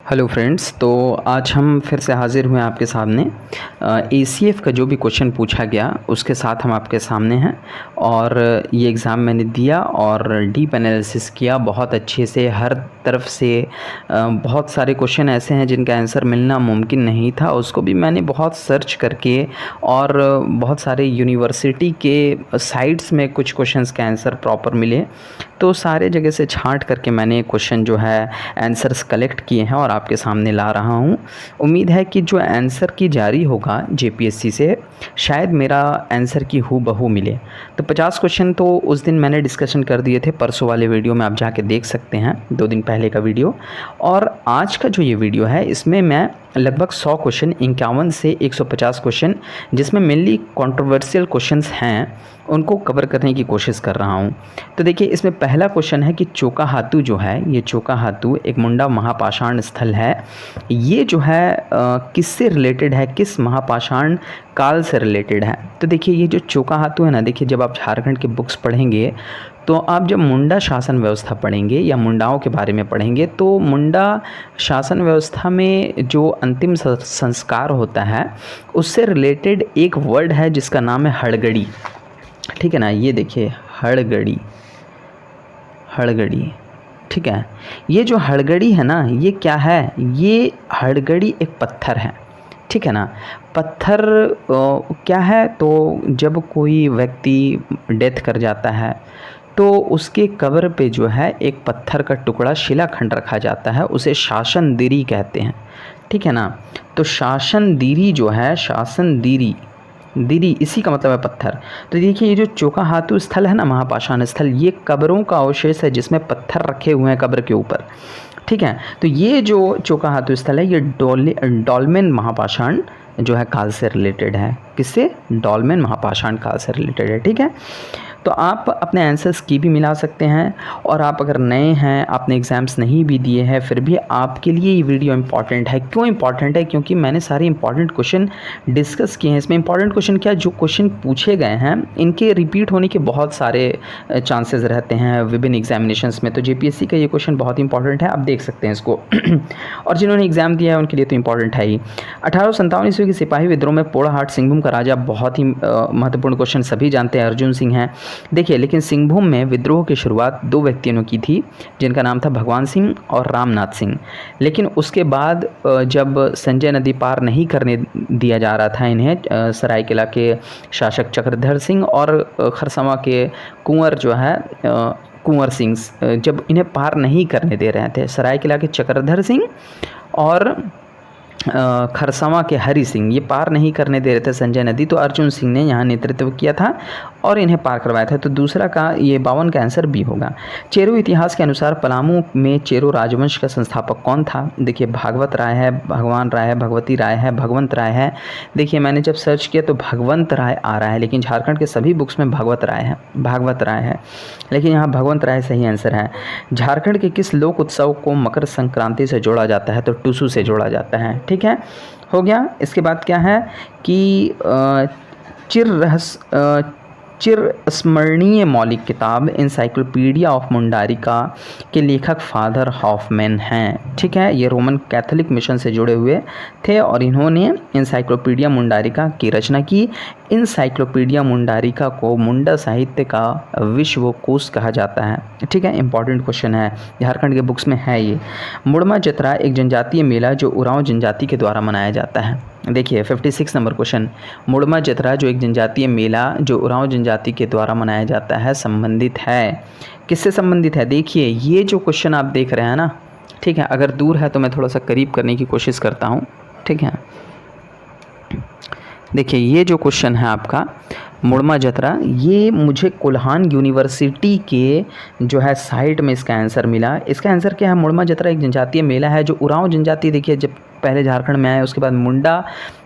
Hello friends, तो आज हम फिर से हाज़िर हुए आपके सामने। एसीएफ का जो भी क्वेश्चन पूछा गया उसके साथ हम आपके सामने हैं। और ये एग्ज़ाम मैंने दिया और डीप एनालिसिस किया बहुत अच्छे से, हर तरफ से। बहुत सारे क्वेश्चन ऐसे हैं जिनका आंसर मिलना मुमकिन नहीं था, उसको भी मैंने बहुत सर्च करके और बहुत सारे यूनिवर्सिटी के साइट्स में कुछ क्वेश्चंस के आंसर प्रॉपर मिले, तो सारे जगह से छांट करके मैंने क्वेश्चन जो है आंसर्स कलेक्ट किए हैं और आपके सामने ला रहा हूं। उम्मीद है कि जो आंसर की जारी होगा जेपीएससी से, शायद मेरा आंसर की हूबहू मिले। तो 50 क्वेश्चन तो उस दिन मैंने डिस्कशन कर दिए थे, परसों वाले वीडियो में आप जाके देख सकते हैं, 2 दिन पहले का वीडियो। और आज का जो ये वीडियो है इसमें मैं लगभग 100 क्वेश्चन, 51 से 150 क्वेश्चन, जिसमें मेनली कंट्रोवर्शियल क्वेश्चंस हैं, उनको कवर करने की कोशिश कर रहा हूं। तो देखिए, इसमें पहला क्वेश्चन है कि चोकाहातू जो है, ये चोकाहातू एक मुंडा महापाषाण स्थल है। ये जो है किससे रिलेटेड है, किस महापाषाण काल से रिलेटेड है? तो देखिए, ये जो चोकाहातू है ना, देखिए जब आप झारखंड के बुक्स पढ़ेंगे तो आप जब मुंडा शासन व्यवस्था पढ़ेंगे या मुंडाओं के बारे में पढ़ेंगे, तो मुंडा शासन व्यवस्था में जो अंतिम संस्कार होता है उससे रिलेटेड एक वर्ड है जिसका नाम है हड़गड़ी। ठीक है ना, ये देखिए हड़गड़ी, हड़गड़ी। ठीक है, ये जो हड़गड़ी है ना, ये क्या है? ये हड़गड़ी एक पत्थर है। ठीक है ना, पत्थर क्या है? तो जब कोई व्यक्ति डेथ कर जाता है तो उसके कब्र पे जो है एक पत्थर का टुकड़ा, शिलाखंड रखा जाता है, उसे शासन दीरी कहते हैं। ठीक है ना, तो शासन दीरी जो है, शासन दीरी, दीरी इसी का मतलब है पत्थर। तो देखिए, ये जो चोकाहातू स्थल है ना, महापाषाण स्थल, ये कब्रों का अवशेष है जिसमें पत्थर रखे हुए हैं कब्र के ऊपर। ठीक है, तो ये जो चोकाहातू स्थल है ये डोलमेन महापाषाण जो है काल से रिलेटेड है। किससे? डोलमेन महापाषाण काल से रिलेटेड है। ठीक है, तो आप अपने आंसर्स की भी मिला सकते हैं। और आप अगर नए हैं, आपने एग्ज़ाम्स नहीं भी दिए हैं, फिर भी आपके लिए ये वीडियो इंपॉर्टेंट है। क्यों इंपॉर्टेंट है? क्योंकि मैंने सारे इंपॉर्टेंट क्वेश्चन डिस्कस किए हैं। इसमें इंपॉर्टेंट क्वेश्चन क्या, जो क्वेश्चन पूछे गए हैं इनके रिपीट होने के बहुत सारे चांसेस रहते हैं विभिन्न एग्जामिनेशंस में। तो जेपीएससी का ये क्वेश्चन बहुत इंपॉर्टेंट है, आप देख सकते हैं इसको। और जिन्होंने एग्ज़ाम दिया है उनके लिए तो इंपॉर्टेंट है ही। 1857 ईस्वी के सिपाही विद्रोह में पोड़ाहाट सिंहभूम का राजा, बहुत ही महत्वपूर्ण क्वेश्चन, सभी जानते हैं, अर्जुन सिंह हैं। देखिए, लेकिन सिंहभूम में विद्रोह की शुरुआत 2 व्यक्तियों ने की थी जिनका नाम था भगवान सिंह और रामनाथ सिंह। लेकिन उसके बाद जब संजय नदी पार नहीं करने दिया जा रहा था इन्हें, सरायकेला के शासक चक्रधर सिंह और खरसावां के कुंवर जो है कुंवर सिंह, जब इन्हें पार नहीं करने दे रहे थे, सरायकेला के चक्रधर सिंह और खरसावां के हरि सिंह, ये पार नहीं करने दे रहे थे संजय नदी, तो अर्जुन सिंह ने यहाँ नेतृत्व किया था और इन्हें पार करवाया था। तो दूसरा का, ये 52 का आंसर बी होगा। चेरो इतिहास के अनुसार पलामू में चेरो राजवंश का संस्थापक कौन था? देखिए, भागवत राय है, भगवान राय है, भगवती राय है, भगवंत राय है। देखिए, मैंने जब सर्च किया तो भगवंत राय आ रहा है, लेकिन झारखंड के सभी बुक्स में भागवत राय है, भागवत राय है, लेकिन यहाँ भगवंत राय सही आंसर है। झारखंड के किस लोक उत्सव को मकर संक्रांति से जोड़ा जाता है? तो टुसू से जोड़ा जाता है। ठीक है, हो गया। इसके बाद क्या है कि चिर स्मरणीय मौलिक किताब इंसाइक्लोपीडिया ऑफ मुंडारिका के लेखक फादर हॉफमैन हैं। ठीक है, ये रोमन कैथोलिक मिशन से जुड़े हुए थे और इन्होंने इंसाइक्लोपीडिया मुंडारिका की रचना की। इंसाइक्लोपीडिया मुंडारिका को मुंडा साहित्य का विश्वकोश कहा जाता है। ठीक है, इंपॉर्टेंट क्वेश्चन है, झारखंड के बुक्स में है ये। मुड़मा जतरा एक जनजातीय मेला जो उरांव जनजाति के द्वारा मनाया जाता है। देखिए, 56 नंबर क्वेश्चन, मुड़मा जतरा जो एक जनजातीय मेला जो उरांव जनजाति के द्वारा मनाया जाता है, संबंधित है, किससे संबंधित है? देखिए, ये जो क्वेश्चन आप देख रहे हैं ना, ठीक है, अगर दूर है तो मैं थोड़ा सा करीब करने की कोशिश करता हूँ। ठीक है, देखिए, ये जो क्वेश्चन है आपका मुड़मा जतरा, ये मुझे कोल्हान यूनिवर्सिटी के जो है साइट में इसका आंसर मिला। इसका आंसर क्या है? मुड़मा जतरा एक जनजातीय मेला है जो उरांव जनजाति, देखिए जब पहले झारखंड में आए उसके बाद मुंडा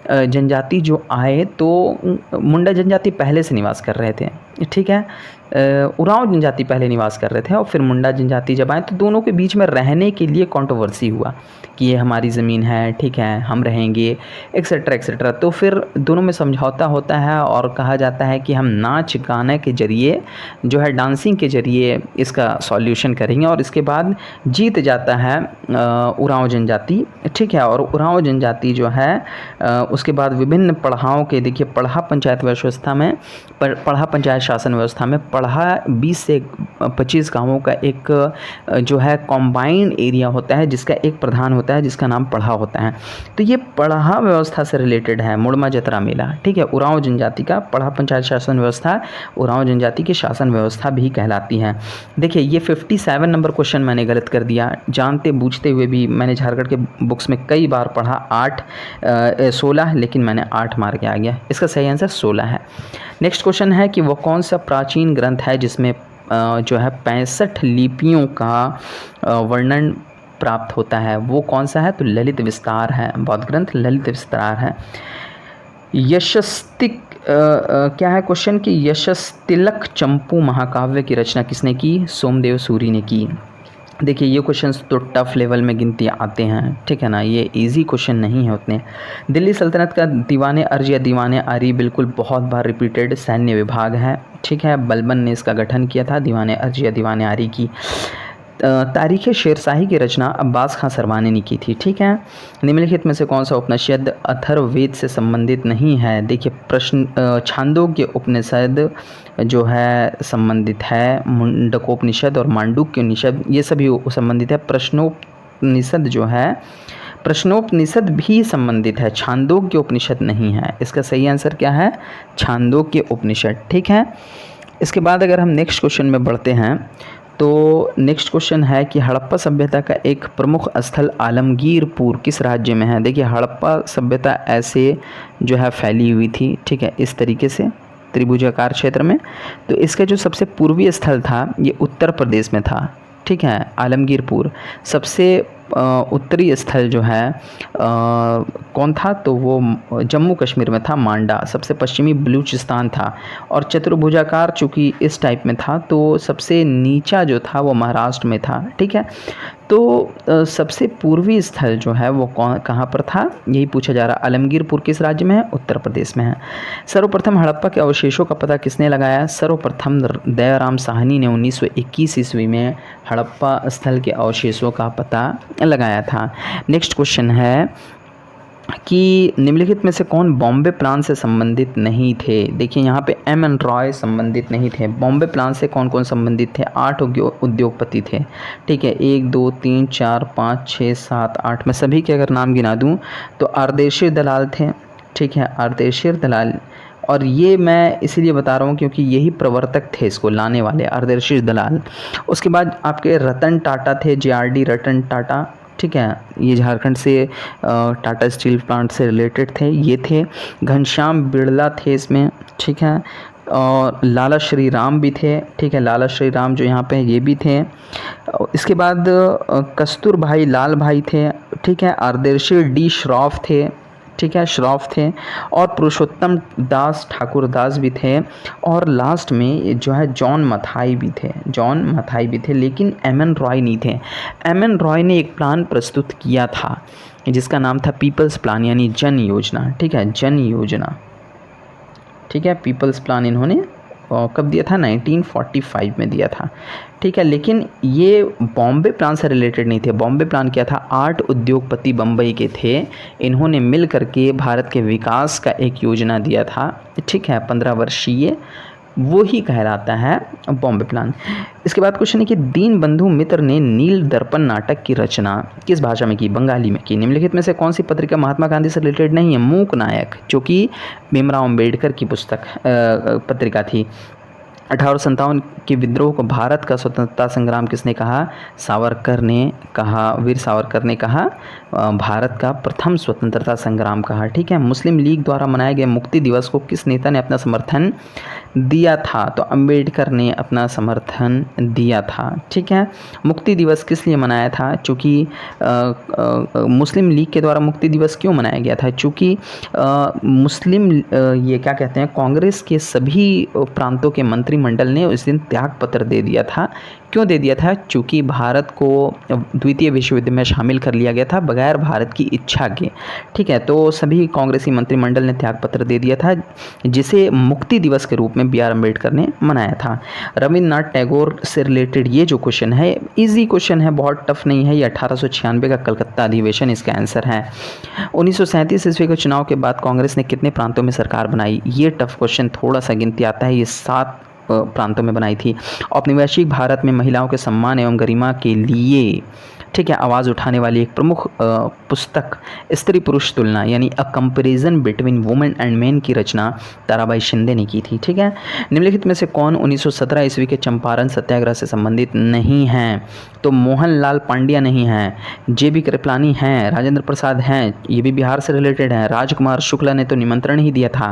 जनजाति जो आए, तो मुंडा जनजाति पहले से निवास कर रहे थे। ठीक है, उरांव जनजाति पहले निवास कर रहे थे और फिर मुंडा जनजाति जब आए तो दोनों के बीच में रहने के लिए कंट्रोवर्सी हुआ कि ये हमारी ज़मीन है, ठीक है, हम रहेंगे, एक्सेट्रा एक्सेट्रा। तो फिर दोनों में समझौता होता है और कहा जाता है कि हम नाच गाने के ज़रिए जो है, डांसिंग के ज़रिए इसका सॉल्यूशन करेंगे। और इसके बाद जीत जाता है उरांव जनजाति, ठीक है। और उरांव जनजाति जो है उसके बाद विभिन्न पढ़ाओं के, देखिए पढ़ा पंचायत व्यवस्था में, पढ़ा पंचायत शासन व्यवस्था में पढ़ा 20 से 25 गाँवों का एक जो है कॉम्बाइंड एरिया होता है, जिसका एक प्रधान होता है, जिसका नाम पढ़ा होता है। तो ये पढ़ा व्यवस्था से रिलेटेड है मुड़मा जतरा मेला, ठीक है। उरांव जनजाति का पढ़ा पंचायत शासन व्यवस्था उरांव जनजाति की शासन व्यवस्था भी कहलाती है। देखिए ये 57 नंबर क्वेश्चन मैंने गलत कर दिया, जानते बूझते हुए भी। मैंने झारखंड के बुक्स में कई बार पढ़ा 16, लेकिन मैंने 8 मार के आ गया। इसका सही आंसर 16 है। नेक्स्ट क्वेश्चन है कि वो कौन सा प्राचीन ग्रंथ है जिसमें जो है 65 लिपियों का वर्णन प्राप्त होता है, वो कौन सा है? तो ललित विस्तार है, बौद्ध ग्रंथ ललित विस्तार है। यशस्तिक क्या है क्वेश्चन कि यशस्तिलक चंपू महाकाव्य की रचना किसने की? सोमदेव सूरी ने की। देखिए ये क्वेश्चंस तो टफ लेवल में गिनती आते हैं, ठीक है ना, ये इजी क्वेश्चन नहीं है उतने। दिल्ली सल्तनत का दीवाने अर्ज या दीवाने आरी बिल्कुल बहुत बार रिपीटेड सैन्य विभाग है, ठीक है। बलबन ने इसका गठन किया था, दीवाने अर्ज या दीवाने आरी की। तारीख़ शेरशाही की रचना अब्बास खां सरवानी ने की थी, ठीक है। निम्नलिखित में से कौन सा उपनिषद अथर्ववेद से संबंधित नहीं है? देखिए प्रश्न छांदोग्य उपनिषद जो है संबंधित है, मुंडकोपनिषद और मांडुक्य उपनिषद ये सभी संबंधित है। प्रश्नोपनिषद जो है, प्रश्नोपनिषद भी संबंधित है, छांदोग्य उपनिषद नहीं है। इसका सही आंसर क्या है? छांदोग्य उपनिषद, ठीक है। इसके बाद अगर हम नेक्स्ट क्वेश्चन में बढ़ते हैं तो नेक्स्ट क्वेश्चन है कि हड़प्पा सभ्यता का एक प्रमुख स्थल आलमगीरपुर किस राज्य में है? देखिए हड़प्पा सभ्यता ऐसे जो है फैली हुई थी, ठीक है, इस तरीके से त्रिभुजाकार क्षेत्र में। तो इसका जो सबसे पूर्वी स्थल था ये उत्तर प्रदेश में था, ठीक है, आलमगीरपुर। सबसे उत्तरी स्थल जो है कौन था? तो वो जम्मू कश्मीर में था, मांडा। सबसे पश्चिमी बलूचिस्तान था। और चतुर्भुजाकार चूँकि इस टाइप में था तो सबसे नीचा जो था वो महाराष्ट्र में था, ठीक है। तो सबसे पूर्वी स्थल जो है वो कहाँ पर था, यही पूछा जा रहा। आलमगीरपुर किस राज्य में है? उत्तर प्रदेश में है। सर्वप्रथम हड़प्पा के अवशेषों का पता किसने लगाया? सर्वप्रथम दयाराम साहनी ने 1921 ईस्वी में हड़प्पा स्थल के अवशेषों का पता लगाया था। नेक्स्ट क्वेश्चन है कि निम्नलिखित में से कौन बॉम्बे प्लान से संबंधित नहीं थे? देखिए यहाँ पे एम.एन. रॉय संबंधित नहीं थे। बॉम्बे प्लान से कौन कौन संबंधित थे? 8 उद्योगपति थे, ठीक है। 1 2 3 4 5 6 7 8 मैं सभी के अगर नाम गिना दूँ तो आर्देशीर दलाल थे, ठीक है, आर्देशीर दलाल। और ये मैं इसीलिए बता रहा हूँ क्योंकि यही प्रवर्तक थे इसको लाने वाले, आर्देशीर दलाल। उसके बाद आपके रतन टाटा थे, JRD रतन टाटा, ठीक है, ये झारखंड से टाटा स्टील प्लांट से रिलेटेड थे, ये थे। घनश्याम बिड़ला थे इसमें, ठीक है। और लाला श्री राम भी थे, ठीक है, लाला श्री राम जो यहाँ पे ये भी थे। इसके बाद कस्तूर भाई लाल भाई थे, ठीक है। आर्देशीर D श्रॉफ थे, ठीक है, श्रॉफ थे। और पुरुषोत्तम दास ठाकुर दास भी थे। और लास्ट में जो है जॉन मथाई भी थे, जॉन मथाई भी थे, लेकिन M.N. रॉय नहीं थे। M.N. रॉय ने एक प्लान प्रस्तुत किया था जिसका नाम था पीपल्स प्लान, यानी जन योजना, ठीक है, जन योजना, ठीक है। पीपल्स प्लान इन्होंने कब दिया था? 1945 में दिया था, ठीक है। लेकिन ये बॉम्बे प्लान से रिलेटेड नहीं थे। बॉम्बे प्लान क्या था? 8 उद्योगपति बम्बई के थे, इन्होंने मिल करके भारत के विकास का एक योजना दिया था, ठीक है, 15 वर्षीय, वो ही कहलाता है बॉम्बे प्लान। इसके बाद क्वेश्चन है कि दीनबंधु मित्र ने नील दर्पण नाटक की रचना किस भाषा में की? बंगाली में की। निम्नलिखित में से कौन सी पत्रिका महात्मा गांधी से रिलेटेड नहीं है? मूक नायक, जो कि भीमराव अम्बेडकर की पत्रिका थी। 1857 के विद्रोह को भारत का स्वतंत्रता संग्राम किसने कहा? सावरकर ने कहा, वीर सावरकर ने कहा भारत का प्रथम स्वतंत्रता संग्राम कहा, ठीक है। मुस्लिम लीग द्वारा मनाए गए मुक्ति दिवस को किस नेता ने अपना समर्थन दिया था? तो अम्बेडकर ने अपना समर्थन दिया था, ठीक है। मुक्ति दिवस किस लिए मनाया था? चूँकि मुस्लिम लीग के द्वारा मुक्ति दिवस क्यों मनाया गया था? चूँकि मुस्लिम ये क्या कहते हैं, कांग्रेस के सभी प्रांतों के मंत्री मंत्रिमंडल ने उस दिन त्याग पत्र दे दिया था। क्यों दे दिया था? चूँकि भारत को द्वितीय विश्व युद्ध में शामिल कर लिया गया था बगैर भारत की इच्छा के, ठीक है। तो सभी कांग्रेसी मंत्रिमंडल ने त्याग पत्र दे दिया था, जिसे मुक्ति दिवस के रूप में बी आर अम्बेडकर ने मनाया था। रविन्द्रनाथ टैगोर से रिलेटेड ये जो क्वेश्चन है, इजी क्वेश्चन है, बहुत टफ नहीं है। ये 1896 का कलकत्ता अधिवेशन इसका आंसर है। 1937 ईस्वी के चुनाव के बाद कांग्रेस ने कितने प्रांतों में सरकार बनाई? ये टफ क्वेश्चन थोड़ा सा गिनती आता है। ये 7 प्रांतों में बनाई थी। औपनिवेशिक भारत में महिलाओं के सम्मान एवं गरिमा के लिए, ठीक है, आवाज़ उठाने वाली एक प्रमुख पुस्तक स्त्री पुरुष तुलना यानी a comparison between women and main की रचना ताराबाई शिंदे ने की थी, ठीक है। निम्नलिखित में से कौन 1917 ईस्वी के चंपारण सत्याग्रह से संबंधित नहीं हैं? तो मोहनलाल पांड्या नहीं हैं, जे.बी. कृपलानी हैं, राजेंद्र प्रसाद हैं, ये भी बिहार से रिलेटेड हैं, राजकुमार शुक्ला ने तो निमंत्रण ही दिया था,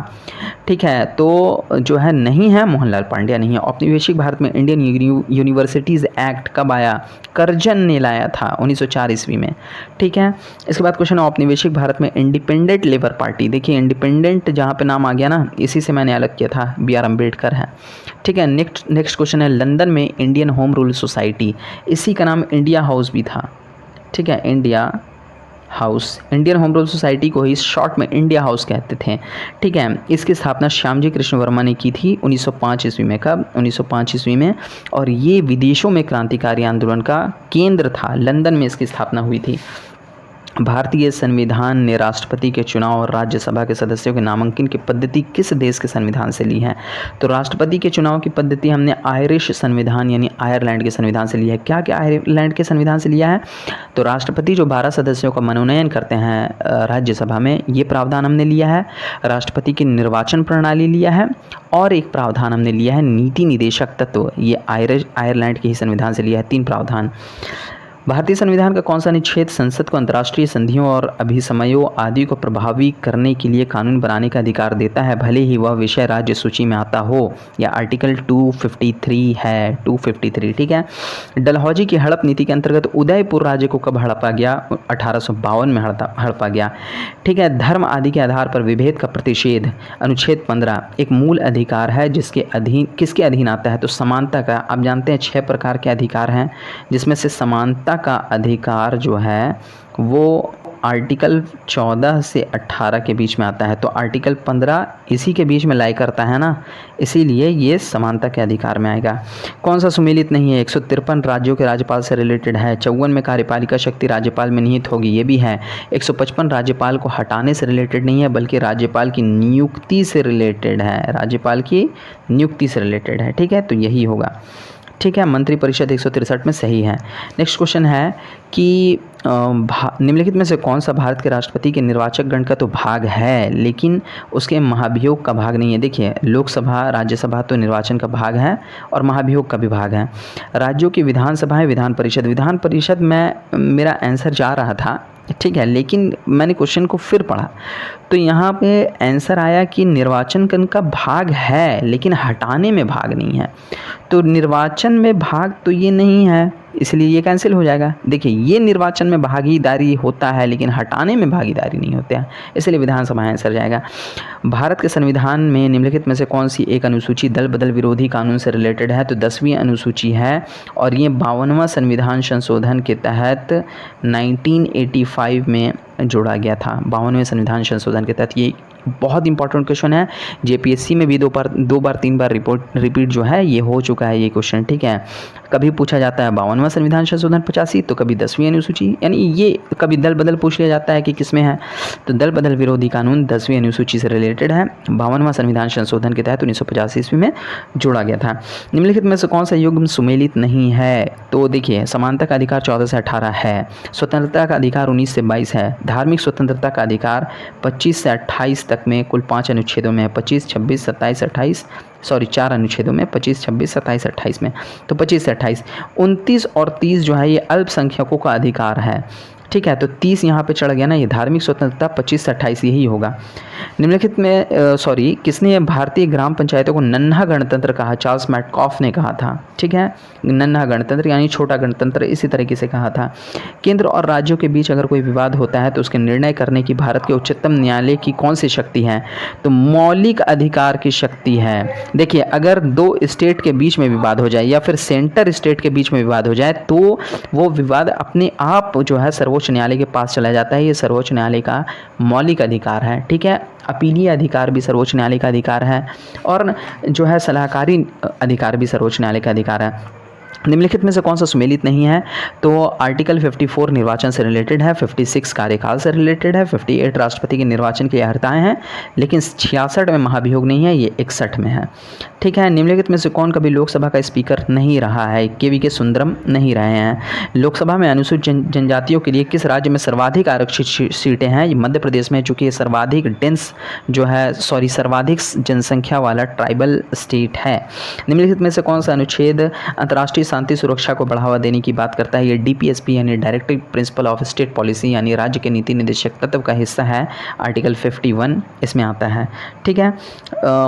ठीक है। तो जो है नहीं है, मोहनलाल पांड्या नहीं है। औपनिवेशिक भारत में इंडियन यूनिवर्सिटीज़ एक्ट कब आया? कर्जन ने लाया था 1904 ईस्वी में, ठीक है। इसके बाद क्वेश्चन औपनिवेशिक भारत में इंडिपेंडेंट लेबर पार्टी, देखिए इंडिपेंडेंट जहाँ पे नाम आ गया ना, इसी से मैंने अलग किया था, बी आर अम्बेडकर है, ठीक है। नेक्स्ट क्वेश्चन है लंदन में इंडियन होम रूल सोसाइटी, इसी का नाम इंडिया हाउस भी था, ठीक है, India house. Indian home rule society को ही शॉर्ट में इंडिया हाउस कहते थे, ठीक है। इसकी स्थापना श्यामजी कृष्ण वर्मा ने की थी 1905 ईस्वी में। कब? 1905 ईस्वी में। और ये विदेशों में क्रांतिकारी आंदोलन का केंद्र था। लंदन में इसकी स्थापना हुई थी। भारतीय संविधान ने राष्ट्रपति के चुनाव और राज्यसभा के सदस्यों के नामांकन की पद्धति किस देश के संविधान से ली है? तो राष्ट्रपति के चुनाव की पद्धति हमने आयरिश संविधान यानी आयरलैंड के संविधान से लिया है। क्या क्या आयरलैंड के संविधान से लिया है? तो राष्ट्रपति जो 12 सदस्यों का मनोनयन करते हैं राज्यसभा में, ये प्रावधान हमने लिया है। राष्ट्रपति की निर्वाचन प्रणाली लिया है, और एक प्रावधान हमने लिया है नीति निदेशक तत्व, ये आयरलैंड के ही संविधान से लिया है। 3 प्रावधान। भारतीय संविधान का कौन सा अनुच्छेद संसद को अंतर्राष्ट्रीय संधियों और अभिसमयों आदि को प्रभावी करने के लिए कानून बनाने का अधिकार देता है, भले ही वह विषय राज्य सूची में आता हो? या आर्टिकल 253 है, 253, ठीक है। डलहौजी की हड़प नीति के अंतर्गत उदयपुर राज्य को कब हड़पा गया? 1852 में हड़पा गया, ठीक है। धर्म आदि के आधार पर विभेद का प्रतिषेध, अनुच्छेद 15, एक मूल अधिकार है जिसके अधीन, किसके अधीन आता है? तो समानता का। आप जानते हैं 6 प्रकार के अधिकार हैं, जिसमें से समानता का अधिकार जो है वो आर्टिकल 14 से 18 के बीच में आता है। तो आर्टिकल 15 इसी के बीच में लाई करता है ना, इसीलिए ये समानता के अधिकार में आएगा। कौन सा सुमेलित नहीं है? 153 राज्यों के राज्यपाल से रिलेटेड है। 54 में कार्यपालिका शक्ति राज्यपाल में निहित होगी, ये भी है। 155 राज्यपाल को हटाने से रिलेटेड नहीं है, बल्कि राज्यपाल की नियुक्ति से रिलेटेड है, राज्यपाल की नियुक्ति से रिलेटेड है, ठीक है। तो यही होगा, ठीक है। मंत्रिपरिषद 163 में सही है। नेक्स्ट क्वेश्चन है कि निम्नलिखित में से कौन सा भारत के राष्ट्रपति के निर्वाचक गण का तो भाग है, लेकिन उसके महाभियोग का भाग नहीं है? देखिए, लोकसभा राज्यसभा तो निर्वाचन का भाग है और महाभियोग का भी भाग है। राज्यों की विधानसभाएं, विधान परिषद में मेरा आंसर जा रहा था, ठीक है, लेकिन मैंने क्वेश्चन को फिर पढ़ा तो यहाँ पे आंसर आया कि निर्वाचन का भाग है लेकिन हटाने में भाग नहीं है। तो निर्वाचन में भाग तो ये नहीं है, इसलिए ये कैंसिल हो जाएगा। देखिए, ये निर्वाचन में भागीदारी होता है लेकिन हटाने में भागीदारी नहीं होता है, इसलिए विधानसभा आंसर जाएगा। भारत के संविधान में निम्नलिखित में से कौन सी एक अनुसूची दल बदल विरोधी कानून से रिलेटेड है? तो 10वीं अनुसूची है, और ये 52वां संविधान संशोधन के तहत 1985 में जोड़ा गया था। 52वें संविधान संशोधन के तहत। ये बहुत इंपॉर्टेंट क्वेश्चन है, जेपीएससी में भी 2 बार 3 बार रिपीट जो है ये हो चुका है ये क्वेश्चन, ठीक है। कभी पूछा जाता है 52वां संविधान संशोधन 85, तो कभी 10वीं अनुसूची, यानी ये कभी दल बदल पूछ लिया जाता है कि किस में है। तो दल बदल विरोधी कानून 10वीं अनुसूची से रिलेटेड है, 52वां संविधान संशोधन के तहत 1985 ईस्वी में जोड़ा गया था। निम्नलिखित में से कौन सा युग्म सुमेलित नहीं है? तो देखिए, समानता का अधिकार 14 से 18 है, स्वतंत्रता का अधिकार 19 से 22 है, धार्मिक स्वतंत्रता का अधिकार 25 से 28 तक में कुल 5 अनुच्छेदों में है, 25, 26, 27, 28, 4 अनुच्छेदों में, 25, 26, 27, 28 में। तो 25 से 28, 29 और 30 जो है ये अल्पसंख्यकों का अधिकार है, ठीक है, तो 30 यहाँ पे चढ़ गया ना, ये धार्मिक स्वतंत्रता 25 से 28 यही होगा। निम्नलिखित में किसने भारतीय ग्राम पंचायतों को नन्हा गणतंत्र कहा? चार्ल्स मैटकॉफ ने कहा था। ठीक है, नन्हा गणतंत्र यानी छोटा गणतंत्र, इसी तरीके से कहा था। केंद्र और राज्यों के बीच अगर कोई विवाद होता है तो उसके निर्णय करने की भारत के उच्चतम न्यायालय की कौन सी शक्ति है? तो मौलिक अधिकार की शक्ति है। देखिए, अगर दो स्टेट के बीच में विवाद हो जाए या फिर सेंटर स्टेट के बीच में विवाद हो जाए तो वो विवाद अपने आप जो है सर्वोच्च न्यायालय के पास चला जाता है। ये सर्वोच्च न्यायालय का मौलिक अधिकार है। ठीक है, अपीलीय अधिकार भी सर्वोच्च न्यायालय का अधिकार है और जो है सलाहकारी अधिकार भी सर्वोच्च न्यायालय का अधिकार है। निम्नलिखित में से कौन सा सुमेलित नहीं है? तो आर्टिकल 54 निर्वाचन से रिलेटेड है, 56 कार्यकाल से रिलेटेड है, 58 राष्ट्रपति के निर्वाचन की अर्हताएं हैं, लेकिन 66 में महाभियोग नहीं है, ये 61 में है। ठीक है, निम्नलिखित में से कौन कभी लोकसभा का स्पीकर नहीं रहा है? KVK सुंदरम नहीं रहे हैं। लोकसभा में अनुसूचित जनजातियों के लिए किस राज्य में सर्वाधिक आरक्षित सीटें हैं? ये मध्य प्रदेश में, चूँकि ये सर्वाधिक सर्वाधिक जनसंख्या वाला ट्राइबल स्टेट है। निम्नलिखित में से कौन सा अनुच्छेद अंतर्राष्ट्रीय शांति सुरक्षा को बढ़ावा देने की बात करता है? ये DPSP यानी directive principle of state policy यानी राज्य के नीति निर्देशक तत्व का हिस्सा है। आर्टिकल 51 इसमें आता है। ठीक है,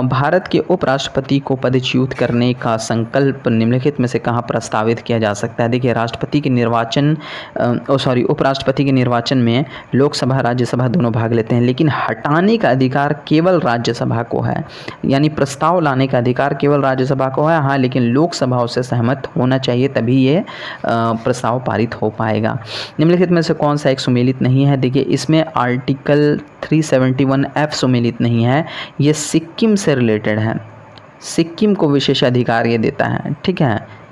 भारत के उपराष्ट्रपति को पदच्युत करने का संकल्प निम्नलिखित में से कहाँ प्रस्तावित किया जा सकता है? देखिए, उपराष्ट्रपति के निर्वाचन में लोकसभा राज्यसभा दोनों भाग लेते हैं, लेकिन हटाने का अधिकार केवल राज्यसभा को है, यानी प्रस्ताव लाने का अधिकार केवल राज्यसभा को है। हाँ, लेकिन लोकसभा उससे सहमत होना चाहिए, तभी ये प्रस्ताव पारित हो पाएगा। निम्नलिखित में से कौन सा एक सुमेलित नहीं है? देखिए, इसमें आर्टिकल 371F सुमेलित नहीं है, ये सिक्किम से रिलेटेड है, सिक्किम को विशेषाधिकार ये देता है। ठीक है,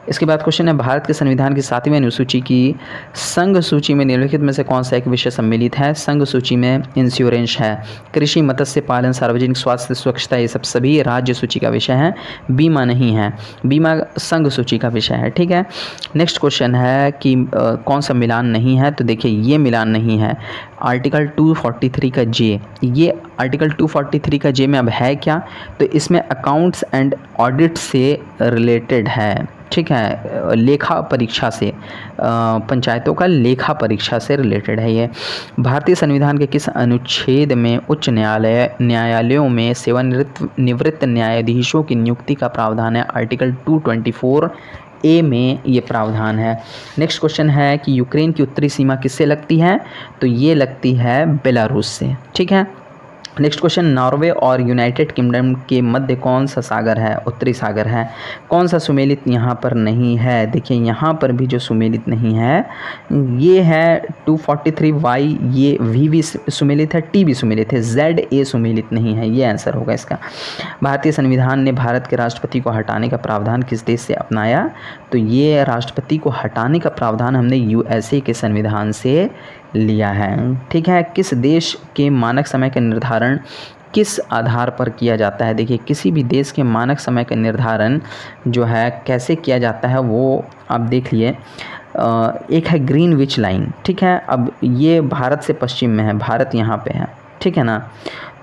इसके बाद क्वेश्चन है, भारत के संविधान की 7वीं अनुसूची की संघ सूची में निम्नलिखित में से कौन सा एक विषय सम्मिलित है? संघ सूची में इंश्योरेंस है, कृषि, मत्स्य पालन, सार्वजनिक स्वास्थ्य, स्वच्छता, ये सब सभी राज्य सूची का विषय है। बीमा नहीं है, बीमा संघ सूची का विषय है। ठीक है, नेक्स्ट क्वेश्चन है कि कौन सा मिलान नहीं है? तो देखिए, ये मिलान नहीं है। आर्टिकल 243 का जे, ये आर्टिकल 243 का जे में अब है क्या? तो इसमें अकाउंट्स एंड ऑडिट से रिलेटेड है। ठीक है, लेखा परीक्षा से, पंचायतों का लेखा परीक्षा से रिलेटेड है ये। भारतीय संविधान के किस अनुच्छेद में उच्च न्यायालयों में सेवानिवृत्त न्यायाधीशों की नियुक्ति का प्रावधान है? आर्टिकल 224A में ये प्रावधान है। नेक्स्ट क्वेश्चन है कि यूक्रेन की उत्तरी सीमा किससे लगती है? तो ये लगती है बेलारूस से। ठीक है, नेक्स्ट क्वेश्चन, नॉर्वे और यूनाइटेड किंगडम के मध्य कौन सा सागर है? उत्तरी सागर है। कौन सा सुमेलित यहाँ पर नहीं है? देखिए, यहाँ पर भी जो सुमेलित नहीं है ये है 243Y, ये V भी सुमेलित है, T भी सुमेलित है, ZA सुमेलित नहीं है, ये आंसर होगा इसका। भारतीय संविधान ने भारत के राष्ट्रपति को हटाने का प्रावधान किस देश से अपनाया? तो ये राष्ट्रपति को हटाने का प्रावधान हमने USA के संविधान से लिया है। ठीक है, किस देश के मानक समय का निर्धारण किस आधार पर किया जाता है? देखिए, किसी भी देश के मानक समय का निर्धारण जो है कैसे किया जाता है वो आप देख लिए। एक है ग्रीनविच लाइन। ठीक है, अब ये भारत से पश्चिम में है, भारत यहाँ पे है। ठीक है ना,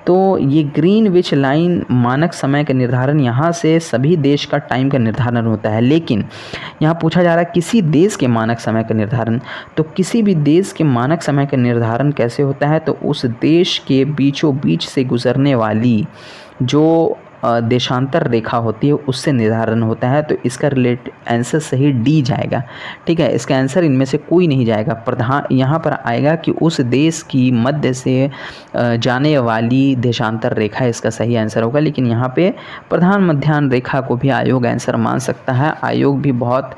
तो ये ग्रीनविच लाइन मानक समय का निर्धारण, यहाँ से सभी देश का टाइम का निर्धारण होता है, लेकिन यहाँ पूछा जा रहा है किसी देश के मानक समय का निर्धारण। तो किसी भी देश के मानक समय का निर्धारण कैसे होता है? तो उस देश के बीचों बीच से गुजरने वाली जो देशांतर रेखा होती है उससे निर्धारण होता है। तो इसका आंसर सही डी जाएगा। ठीक है, इसका आंसर इनमें से कोई नहीं जाएगा। यहाँ पर आएगा कि उस देश की मध्य से जाने वाली देशांतर रेखा इसका सही आंसर होगा, लेकिन यहाँ पे प्रधान मध्याह्न रेखा को भी आयोग आंसर मान सकता है। आयोग भी बहुत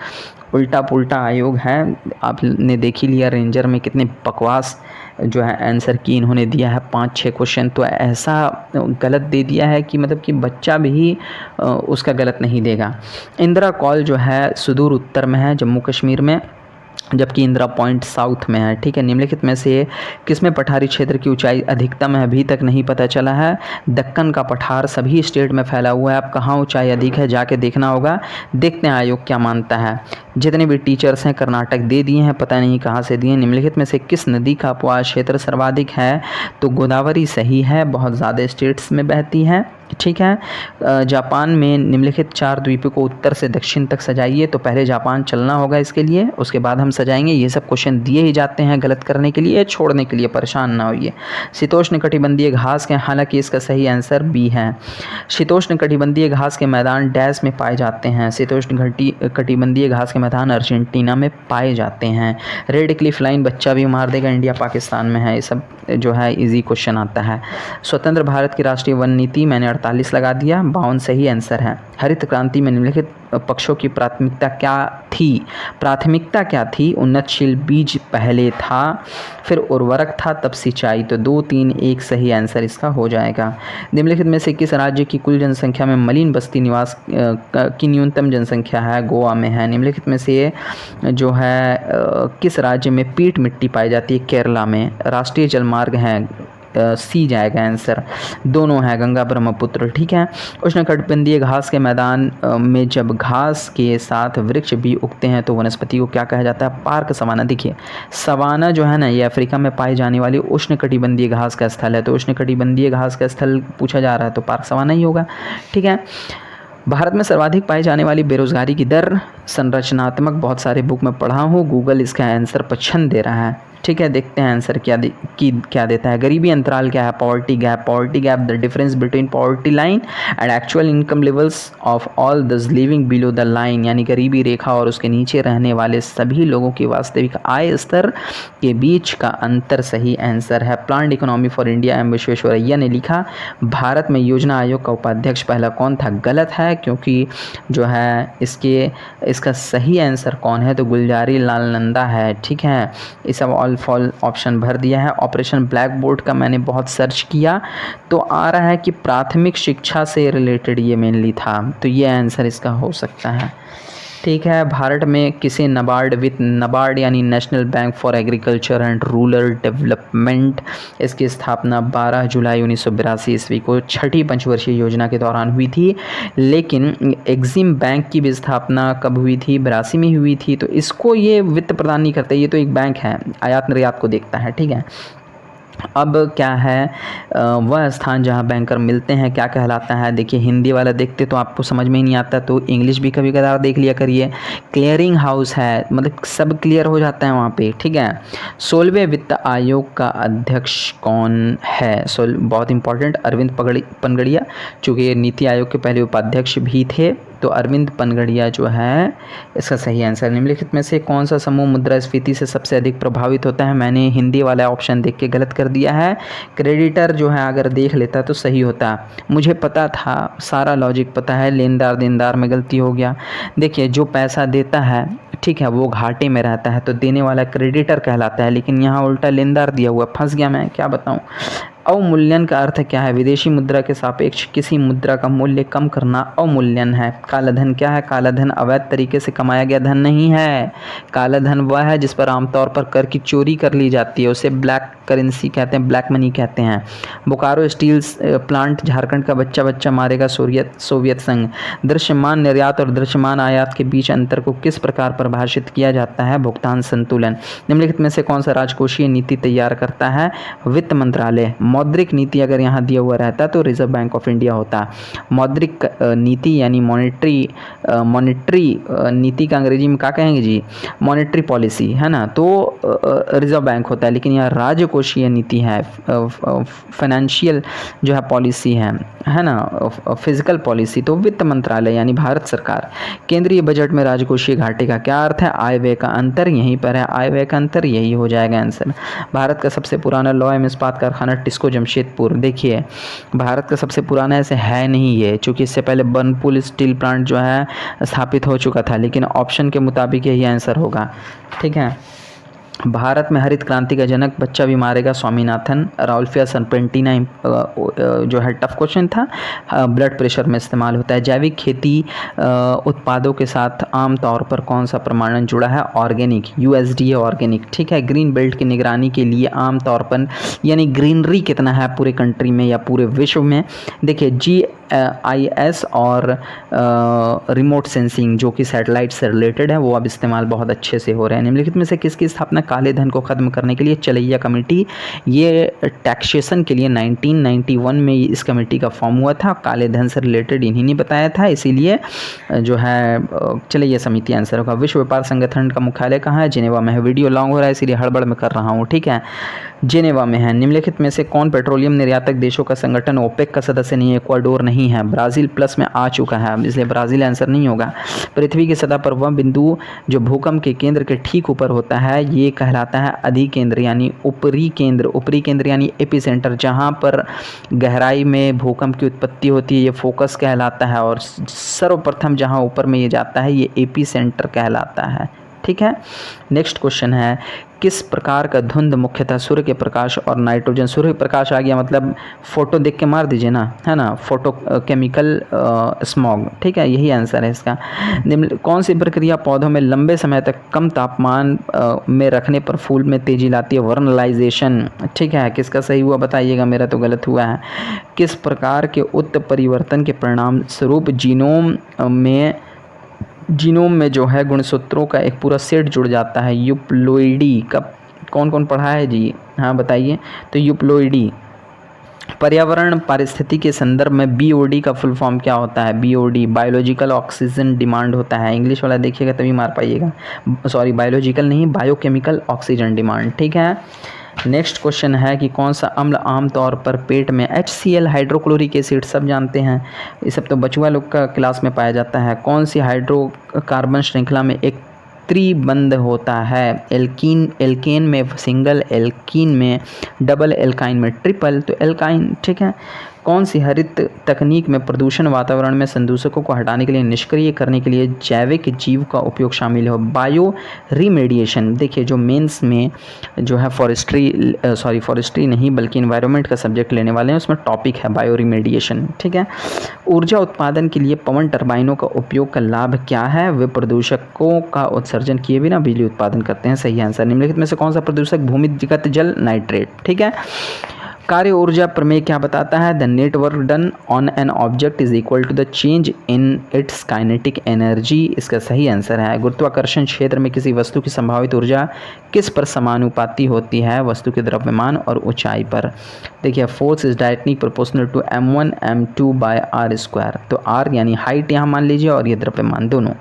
उल्टा पुल्टा आयोग है, आपने देख ही लिया रेंजर में कितने बकवास जो है आंसर की इन्होंने दिया है। 5-6 क्वेश्चन तो ऐसा गलत दे दिया है कि मतलब कि बच्चा भी उसका गलत नहीं देगा। इंदिरा कॉल जो है सुदूर उत्तर में है, जम्मू कश्मीर में, जबकि इंदिरा पॉइंट साउथ में है। ठीक है, निम्नलिखित में से किसमें पठारी क्षेत्र की ऊंचाई अधिकतम है? अभी तक नहीं पता चला है। दक्कन का पठार सभी स्टेट में फैला हुआ है। अब कहाँ ऊंचाई अधिक है जाके देखना होगा। देखते हैं आयोग क्या मानता है। जितने भी टीचर्स हैं कर्नाटक दे दिए हैं, पता नहीं कहाँ से दिए। निम्नलिखित में से किस नदी का अपवाह क्षेत्र सर्वाधिक है? तो गोदावरी सही है, बहुत ज़्यादा स्टेट्स में बहती है। ठीक है। जापान में निम्नलिखित 4 द्वीपों को उत्तर से दक्षिण तक सजाइए। तो पहले जापान चलना होगा इसके लिए, उसके बाद हम सजाएंगे। ये सब क्वेश्चन दिए ही जाते हैं गलत करने के लिए, छोड़ने के लिए, परेशान ना होइए। शीतोष्ण कटिबंधीय घास के, हालांकि इसका सही आंसर बी है। शीतोष्ण कटिबंधीय घास के मैदान डैश में पाए जाते हैं। शीतोष्ण कटिबंधीय घास के मैदान अर्जेंटीना में पाए जाते हैं। रेड क्लिफ लाइन बच्चा भी मार देगा, इंडिया पाकिस्तान में है। ये सब जो है इजी क्वेश्चन आता है। स्वतंत्र भारत की राष्ट्रीय वन नीति, मैंने 48 लगा दिया, 52 सही आंसर है। हरित क्रांति में निम्नलिखित पक्षों की प्राथमिकता क्या थी? प्राथमिकता क्या थी? उन्नतशील बीज पहले था, फिर उर्वरक था, तब सिंचाई। तो 2, 3, 1 सही आंसर इसका हो जाएगा। निम्नलिखित में से किस राज्य की कुल जनसंख्या में मलिन बस्ती निवास की न्यूनतम जनसंख्या है? गोवा में है। निम्नलिखित में से जो है किस राज्य में पीट मिट्टी पाई जाती है? केरला में। राष्ट्रीय जलमार्ग है, सी जाएगा आंसर, दोनों है, गंगा ब्रह्मपुत्र। ठीक है। उष्णकटिबंधीय घास के मैदान में जब घास के साथ वृक्ष भी उगते हैं तो वनस्पति को क्या कहा जाता है? Park savanna. देखिए सवाना जो है ना, ये अफ्रीका में पाई जाने वाली उष्णकटिबंधीय घास का स्थल है। तो उष्णकटिबंधीय घास का स्थल पूछा जा रहा है तो पार्क सवाना ही होगा। ठीक है। भारत में सर्वाधिक पाई जाने वाली बेरोजगारी की दर, संरचनात्मक, बहुत सारे बुक में पढ़ा हूँ, गूगल इसका आंसर 55 दे रहा है। ठीक है, देखते हैं आंसर क्या देता है। गरीबी अंतराल क्या है? Poverty gap. Poverty gap the difference between poverty line and actual income levels of all दस लिविंग बिलो द लाइन, यानी गरीबी रेखा और उसके नीचे रहने वाले सभी लोगों की वास्तविक आय स्तर के बीच का अंतर सही आंसर है। Planned economy for India, M Visvesvaraya ने लिखा। भारत में योजना आयोग का उपाध्यक्ष पहला कौन था? गलत है, क्योंकि जो है इसका सही आंसर कौन है? तो गुलजारी लाल नंदा है। ठीक है, ये सब फॉल ऑप्शन भर दिया है। ऑपरेशन ब्लैक बोर्ड का मैंने बहुत सर्च किया तो आ रहा है कि प्राथमिक शिक्षा से रिलेटेड ये मेनली था, तो ये आंसर इसका हो सकता है। ठीक है। भारत में किसे नबार्ड यानी national bank for agriculture and rural development, इसकी स्थापना 12 जुलाई 1982 ईस्वी को 6ठी पंचवर्षीय योजना के दौरान हुई थी। लेकिन एग्जिम बैंक की भी स्थापना कब हुई थी? 82 में हुई थी। तो इसको ये वित्त प्रदान नहीं करता, ये तो एक बैंक है, आयात निर्यात को देखता है। ठीक है। अब क्या है वह स्थान जहां बैंकर मिलते हैं क्या कहलाता है? देखिए हिंदी वाला देखते तो आपको समझ में ही नहीं आता, तो इंग्लिश भी कभी कदार देख लिया करिए। क्लियरिंग हाउस है, मतलब सब क्लियर हो जाता है वहाँ पे। ठीक है। 16वें वित्त आयोग का अध्यक्ष कौन है? बहुत इंपॉर्टेंट, अरविंद पनगड़िया, चूँकि ये नीति आयोग के पहले उपाध्यक्ष भी थे, तो अरविंद पनगड़िया जो है इसका सही आंसर। निम्नलिखित में से कौन सा समूह मुद्रास्फीति से सबसे अधिक प्रभावित होता है? मैंने हिंदी वाला ऑप्शन देख के गलत कर दिया है। क्रेडिटर जो है अगर देख लेता तो सही होता, मुझे पता था, सारा लॉजिक पता है, लेनदार देनदार में गलती हो गया। देखिए जो पैसा देता है, ठीक है, वो घाटे में रहता है तो देने वाला क्रेडिटर कहलाता है, लेकिन यहाँ उल्टा लेनदार दिया हुआ, फंस गया मैं, क्या बताऊँ। अवमूल्यन का अर्थ क्या है? विदेशी मुद्रा के सापेक्ष किसी मुद्रा का मूल्य कम करना अवमूल्यन है। काला धन क्या है? काला धन अवैध तरीके से कमाया गया धन नहीं है। काला धन वह है जिस पर आमतौर पर कर की चोरी कर ली जाती है, उसे ब्लैक करेंसी कहते हैं, ब्लैक मनी कहते हैं। बोकारो स्टील प्लांट झारखंड का बच्चा मारेगा सोवियत संघ। दृश्यमान निर्यात और दृश्यमान आयात के बीच अंतर को किस प्रकार परिभाषित किया जाता है? भुगतान संतुलन। निम्नलिखित में से कौन सा राजकोषीय नीति तैयार करता है? वित्त मंत्रालय। मौद्रिक नीति अगर यहाँ दिया हुआ रहता तो रिजर्व बैंक ऑफ इंडिया होता। मौद्रिक नीति यानी मॉनेटरी नीति का अंग्रेजी में क्या कहेंगे जी? मॉनेटरी पॉलिसी, है ना, तो रिजर्व बैंक होता है। लेकिन यहाँ राजकोषीय नीति है, फाइनेंशियल जो है पॉलिसी है ना, फिजिकल पॉलिसी, तो वित्त मंत्रालय यानी भारत सरकार। केंद्रीय बजट में राजकोषीय घाटे का क्या अर्थ है? आय व्यय का अंतर, यहीं पर है आय व्यय का अंतर, यही हो जाएगा आंसर। भारत का सबसे पुराना लौह एवं इस्पात कारखाना टिस्को जमशेदपुर। देखिए भारत का सबसे पुराना ऐसे है नहीं ये, चूँकि इससे पहले बनपुल स्टील प्लांट जो है स्थापित हो चुका था, लेकिन ऑप्शन के मुताबिक यही आंसर होगा। ठीक है। भारत में हरित क्रांति का जनक बच्चा भी मारेगा स्वामीनाथन। राउल्फिया सरपेंटिना जो है टफ क्वेश्चन था, ब्लड प्रेशर में इस्तेमाल होता है। जैविक खेती उत्पादों के साथ आमतौर पर कौन सा प्रमाणन जुड़ा है? Organic, USDA organic. ठीक है। ग्रीन बेल्ट की निगरानी के लिए आमतौर पर, यानी ग्रीनरी कितना है पूरे कंट्री में या पूरे विश्व में? देखिए GIS और रिमोट सेंसिंग जो कि सैटेलाइट से रिलेटेड है, वो अब इस्तेमाल बहुत अच्छे से हो रहे हैं। निम्नलिखित में से किसकी स्थापना काले धन को ख़त्म करने के लिए चलैया कमेटी। ये टैक्सेशन के लिए 1991 में इस कमेटी का फॉर्म हुआ था। काले धन से रिलेटेड इन्हीं ने बताया था, इसीलिए जो है चलैया समिति आंसर होगा। विश्व व्यापार संगठन का मुख्यालय कहाँ है? जिनेवा में है। वीडियो लॉन्ग हो रहा है इसीलिए हड़बड़ में कर रहा हूँ, ठीक है। जिनेवा में है। निम्नलिखित में से कौन पेट्रोलियम निर्यातक देशों का संगठन ओपेक का सदस्य नहीं है? इक्वाडोर नहीं है। ब्राज़ील प्लस में आ चुका है, इसलिए ब्राज़ील आंसर नहीं होगा। पृथ्वी की सतह पर वह बिंदु जो भूकंप के केंद्र के ठीक ऊपर होता है ये कहलाता है अधिकेंद्र यानी ऊपरी केंद्र। ऊपरी केंद्र यानी एपिसेंटर, जहाँ पर गहराई में भूकंप की उत्पत्ति होती है ये फोकस कहलाता है, और सर्वप्रथम जहाँ ऊपर में ये जाता है ये एपिसेंटर कहलाता है, ठीक है। नेक्स्ट क्वेश्चन है, किस प्रकार का धुंध मुख्यतः सूर्य के प्रकाश और नाइट्रोजन, सूर्य प्रकाश आ गया मतलब फोटो देख के मार दीजिए ना, है ना, फोटो केमिकल स्मॉग, ठीक है, यही आंसर है इसका। कौन सी प्रक्रिया पौधों में लंबे समय तक कम तापमान में रखने पर फूल में तेजी लाती है? वर्नलाइजेशन, ठीक है। किसका सही हुआ बताइएगा, मेरा तो गलत हुआ है। किस प्रकार के उत्परिवर्तन के परिणाम स्वरूप जीनोम में जो है गुणसूत्रों का एक पूरा सेट जुड़ जाता है? यूप्लोइडी का कौन कौन पढ़ा है जी? हाँ बताइए। तो यूप्लोइडी। पर्यावरण पारिस्थिति के संदर्भ में बीओडी का फुल फॉर्म क्या होता है? बीओडी बायोलॉजिकल ऑक्सीजन डिमांड होता है। इंग्लिश वाला देखिएगा तभी मार पाइएगा, सॉरी बायोलॉजिकल नहीं, बायोकेमिकल ऑक्सीजन डिमांड, ठीक है। नेक्स्ट क्वेश्चन है कि कौन सा अम्ल आमतौर पर पेट में HCl हाइड्रोक्लोरिक एसिड सब जानते हैं, ये सब तो बचुआ लोग का क्लास में पाया जाता है। कौन सी हाइड्रोकार्बन श्रृंखला में एक त्रिबंध होता है? एल्केन में सिंगल, एल्कीन में डबल, एल्काइन में ट्रिपल, तो एल्काइन, ठीक है। कौन सी हरित तकनीक में प्रदूषण वातावरण में संदूषकों को हटाने के लिए, निष्क्रिय करने के लिए जैविक जीव का उपयोग शामिल हो? Bio remediation. देखिए जो मेंस में जो है फॉरेस्ट्री नहीं बल्कि इन्वायरमेंट का सब्जेक्ट लेने वाले हैं उसमें टॉपिक है बायो रिमेडिएशन, ठीक है। ऊर्जा उत्पादन के लिए पवन टर्बाइनों का उपयोग का लाभ क्या है? वे प्रदूषकों का उत्सर्जन किए बिना बिजली उत्पादन करते हैं। सही आंसर। निम्नलिखित में से कौन सा प्रदूषक भूमिगत जल? नाइट्रेट, ठीक है। कार्य ऊर्जा प्रमेय क्या बताता है? The net work done on an object is equal to the change in its kinetic energy, इसका सही आंसर है। गुरुत्वाकर्षण क्षेत्र में किसी वस्तु की संभावित ऊर्जा किस पर समानुपाती होती है? वस्तु के द्रव्यमान और ऊंचाई पर। देखिए force is directly proportional to m1 m2 by r square, तो r यानी हाइट यहाँ मान लीजिए और ये द्रव्यमान दोनों।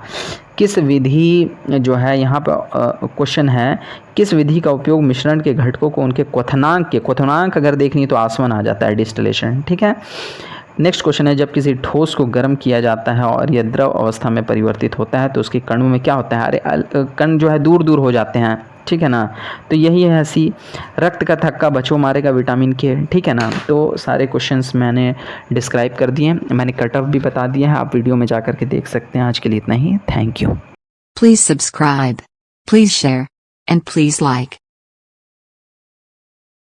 किस विधि जो है यहाँ पर क्वेश्चन है, किस विधि का उपयोग मिश्रण के घटकों को उनके क्वथनांक अगर देखनी तो आसमान आ जाता है, डिस्टिलेशन, ठीक है। नेक्स्ट क्वेश्चन है, जब किसी ठोस को गर्म किया जाता है और यह द्रव अवस्था में परिवर्तित होता है तो उसके कणों में क्या होता है? अरे कण जो है दूर दूर हो जाते हैं, ठीक है ना। तो यही है सी। रक्त का थक्का बच्चों मारेगा विटामिन के, ठीक है ना। तो सारे क्वेश्चंस मैंने डिस्क्राइब कर दिए, मैंने कट ऑफ भी बता दिया है, आप वीडियो में जा कर के देख सकते हैं। आज के लिए इतना ही, thank you. Please subscribe, please share and please like.